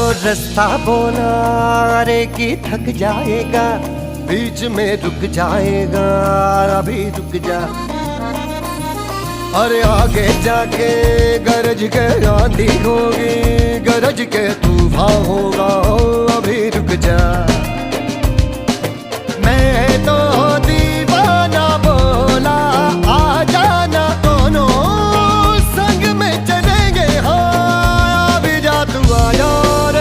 रास्ता बोला अरे कि थक जाएगा, बीच में रुक जाएगा, अभी रुक जा। अरे आगे जाके गरज के आंधी होगी, गरज के तूफान होगा, अभी रुक जा।